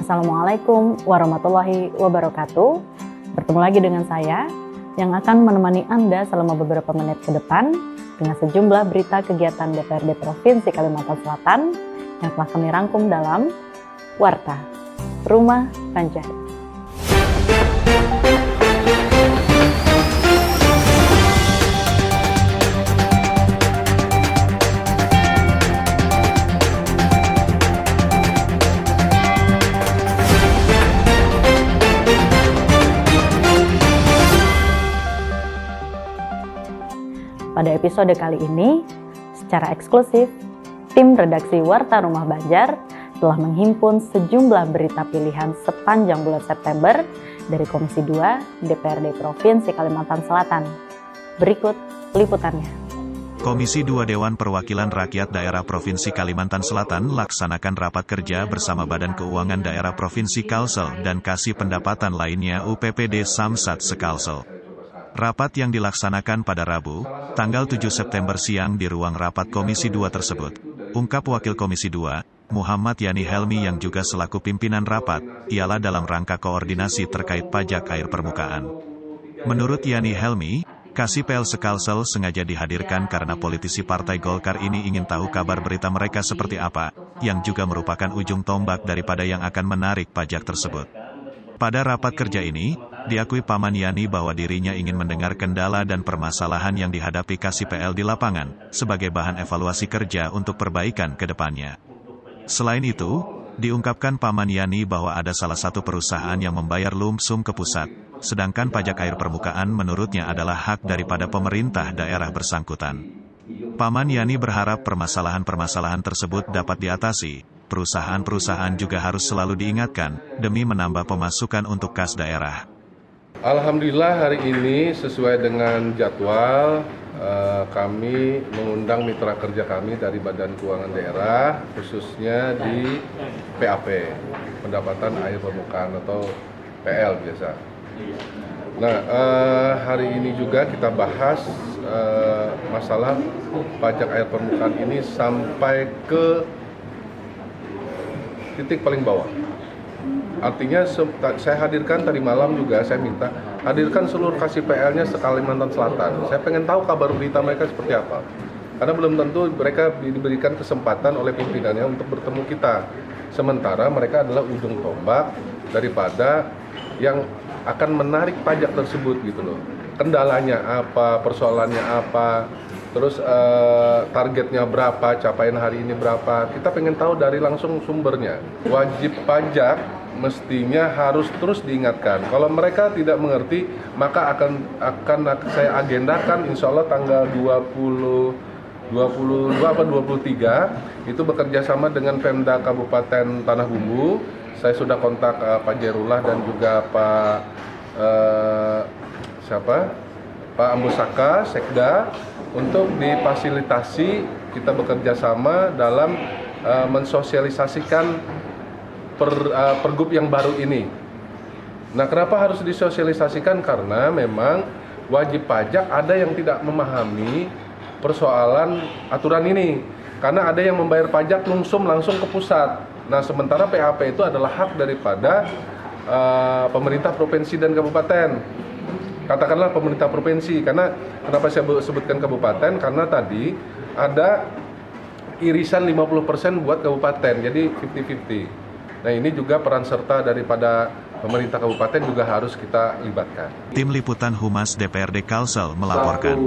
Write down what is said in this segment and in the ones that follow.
Assalamualaikum warahmatullahi wabarakatuh. Bertemu lagi dengan saya yang akan menemani Anda selama beberapa menit ke depan dengan sejumlah berita kegiatan DPRD Provinsi Kalimantan Selatan yang telah kami rangkum dalam Warta Rumah Banjar. Pada episode kali ini, secara eksklusif, tim redaksi Warta Rumah Banjar telah menghimpun sejumlah berita pilihan sepanjang bulan September dari Komisi 2 DPRD Provinsi Kalimantan Selatan. Berikut liputannya. Komisi 2 Dewan Perwakilan Rakyat Daerah Provinsi Kalimantan Selatan laksanakan rapat kerja bersama Badan Keuangan Daerah Provinsi Kalsel dan Kasih Pendapatan lainnya UPPD Samsat Sekalsel. Rapat yang dilaksanakan pada Rabu, tanggal 7 September siang di ruang rapat Komisi 2 tersebut, ungkap Wakil Komisi 2, Muhammad Yani Helmi yang juga selaku pimpinan rapat, ialah dalam rangka koordinasi terkait pajak air permukaan. Menurut Yani Helmi, Kasih PL Sekalsel sengaja dihadirkan karena politisi Partai Golkar ini ingin tahu kabar berita mereka seperti apa, yang juga merupakan ujung tombak daripada yang akan menarik pajak tersebut. Pada rapat kerja ini, diakui Paman Yani bahwa dirinya ingin mendengar kendala dan permasalahan yang dihadapi Kasih PL di lapangan, sebagai bahan evaluasi kerja untuk perbaikan ke depannya. Selain itu, diungkapkan Paman Yani bahwa ada salah satu perusahaan yang membayar lump sum ke pusat, sedangkan pajak air permukaan menurutnya adalah hak daripada pemerintah daerah bersangkutan. Paman Yani berharap permasalahan-permasalahan tersebut dapat diatasi. Perusahaan-perusahaan juga harus selalu diingatkan, demi menambah pemasukan untuk kas daerah. Alhamdulillah hari ini sesuai dengan jadwal, kami mengundang mitra kerja kami dari Badan Keuangan Daerah, khususnya di PAP, Pendapatan Air Permukaan atau PL biasa. Nah, hari ini juga kita bahas masalah pajak air permukaan ini sampai ke titik paling bawah. Artinya saya hadirkan tadi malam juga, saya minta hadirkan seluruh Kasih PL-nya se-Kalimantan Selatan. Saya pengen tahu kabar berita mereka seperti apa. Karena belum tentu mereka diberikan kesempatan oleh pimpinannya untuk bertemu kita. Sementara mereka adalah ujung tombak daripada yang akan menarik pajak tersebut gitu loh. Kendalanya apa, persoalannya apa, terus targetnya berapa, capaian hari ini berapa. Kita pengen tahu dari langsung sumbernya. Wajib pajak mestinya harus terus diingatkan. Kalau mereka tidak mengerti, maka akan saya agendakan insya Allah tanggal 22 atau 23 itu bekerja sama dengan Pemda Kabupaten Tanah Bumbu. Saya sudah kontak Pak Jerullah dan juga Pak Ambusaka, Sekda, untuk difasilitasi kita bekerja sama dalam mensosialisasikan pergub yang baru ini. Nah, kenapa harus disosialisasikan? Karena memang wajib pajak ada yang tidak memahami persoalan aturan ini. Karena ada yang membayar pajak langsung ke pusat. Nah, sementara PAP itu adalah hak daripada pemerintah provinsi dan kabupaten. Katakanlah pemerintah provinsi, karena kenapa saya sebutkan kabupaten, karena tadi ada irisan 50% buat kabupaten, jadi 50-50. Nah, ini juga peran serta daripada pemerintah kabupaten juga harus kita libatkan. Tim Liputan Humas DPRD Kalsel melaporkan.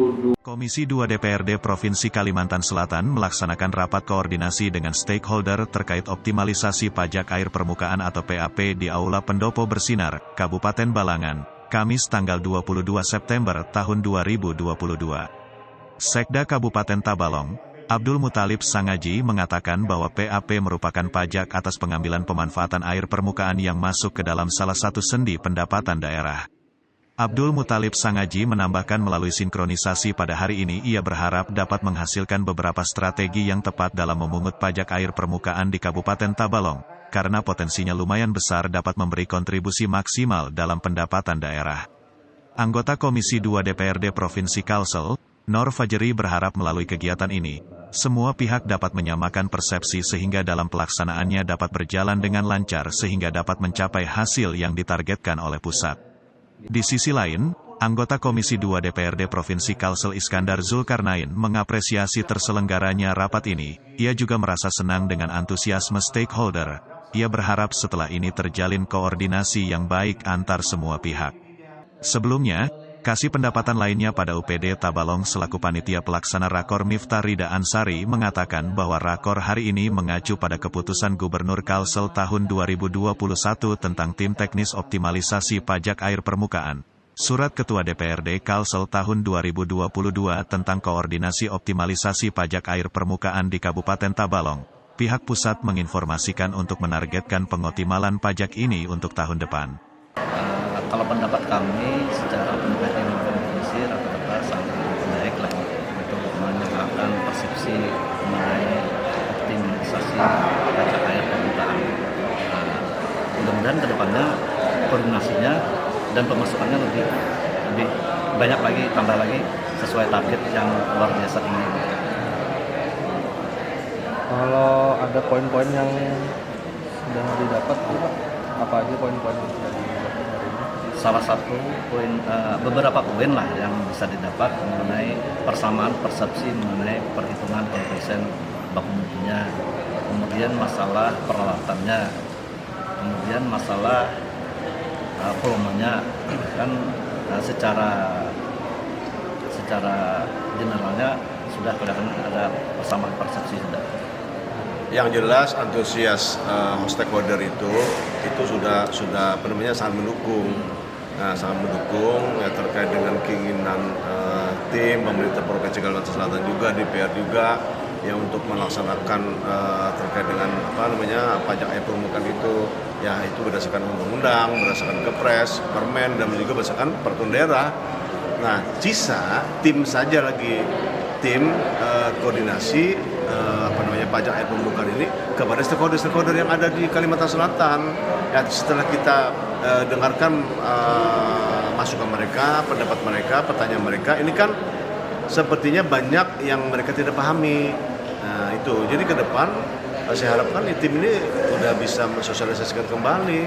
Komisi 2 DPRD Provinsi Kalimantan Selatan melaksanakan rapat koordinasi dengan stakeholder terkait optimalisasi pajak air permukaan atau PAP di Aula Pendopo Bersinar, Kabupaten Balangan, Kamis tanggal 22 September tahun 2022. Sekda Kabupaten Tabalong, Abdul Muthalib Sangaji mengatakan bahwa PAP merupakan pajak atas pengambilan pemanfaatan air permukaan yang masuk ke dalam salah satu sendi pendapatan daerah. Abdul Muthalib Sangaji menambahkan melalui sinkronisasi pada hari ini ia berharap dapat menghasilkan beberapa strategi yang tepat dalam memungut pajak air permukaan di Kabupaten Tabalong, karena potensinya lumayan besar dapat memberi kontribusi maksimal dalam pendapatan daerah. Anggota Komisi 2 DPRD Provinsi Kalsel, Nor Fajri berharap melalui kegiatan ini, Semua pihak dapat menyamakan persepsi sehingga dalam pelaksanaannya dapat berjalan dengan lancar sehingga dapat mencapai hasil yang ditargetkan oleh pusat. Di sisi lain, anggota Komisi 2 DPRD Provinsi Kalsel Iskandar Zulkarnain mengapresiasi terselenggaranya rapat ini. Ia juga merasa senang dengan antusiasme stakeholder. Ia berharap setelah ini terjalin koordinasi yang baik antar semua pihak. Sebelumnya, Kasih Pendapatan lainnya pada UPD Tabalong selaku panitia pelaksana Rakor Miftah Rida Ansari mengatakan bahwa Rakor hari ini mengacu pada keputusan Gubernur Kalsel tahun 2021 tentang tim teknis optimalisasi pajak air permukaan. Surat Ketua DPRD Kalsel tahun 2022 tentang koordinasi optimalisasi pajak air permukaan di Kabupaten Tabalong. Pihak pusat menginformasikan untuk menargetkan pengoptimalan pajak ini untuk tahun depan. Kalau pendapat kami secara pendapat provinsi rata-rata sangat baik lah untuk menegakkan persepsi mengenai optimisasi pajak air permukaan. Mudah-mudahan kedepannya koordinasinya dan pemasukannya lebih banyak lagi, tambah lagi sesuai target yang luar biasa ini. Kalau ada poin-poin yang sudah didapat, apa aja poin-poin yang sudah didapat hari ini? Salah satu poin, beberapa poin lah yang bisa didapat mengenai persamaan persepsi mengenai perhitungan koefisien baku mutunya, kemudian masalah peralatannya, kemudian masalah volumenya kan secara generalnya sudah kelihatan ada persamaan persepsi sudah. Yang jelas antusias stakeholder itu sudah sangat mendukung. Nah, sangat mendukung ya, terkait dengan keinginan tim pemerintah Provinsi Kalimantan Selatan juga, DPR juga ya untuk melaksanakan terkait dengan pajak air permukaan itu ya itu berdasarkan undang-undang, berdasarkan kepres, permen dan juga berdasarkan peraturan daerah. Nah, sisa tim saja lagi tim koordinasi pajak air permukaan ini kepada stakeholder yang ada di Kalimantan Selatan. Ya, setelah kita dengarkan masukan mereka, pendapat mereka, pertanyaan mereka, ini kan sepertinya banyak yang mereka tidak pahami. Nah, itu. Jadi ke depan saya harapkan tim ini udah bisa mensosialisasikan kembali.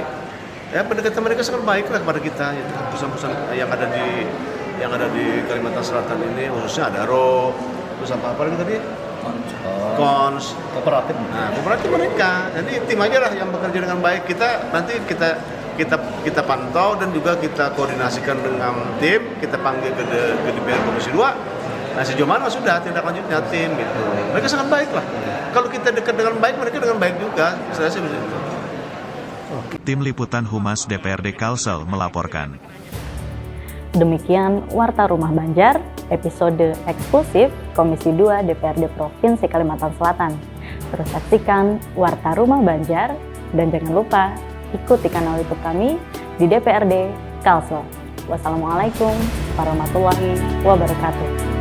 Ya, pendekatan mereka sangat baik lah kepada kita. Pesan-pesan yang ada di Kalimantan Selatan ini khususnya ada terus apa lagi tadi? Kons, kooperatif. Nah, kooperatif mereka. Jadi tim aja lah yang bekerja dengan baik. Kita pantau dan juga kita koordinasikan dengan tim. Kita panggil ke DPR Komisi 2. Nah, sejauh mana sudah tindak lanjutnya tim gitu. Mereka sangat baik lah. Kalau kita dekat dengan baik, mereka dengan baik juga. Saya rasa begitu. Tim Liputan Humas DPRD Kalsel melaporkan. Demikian Warta Rumah Banjar, episode eksklusif Komisi 2 DPRD Provinsi Kalimantan Selatan. Terus saksikan Warta Rumah Banjar dan jangan lupa ikuti kanal YouTube kami di DPRD Kalsel. Wassalamualaikum warahmatullahi wabarakatuh.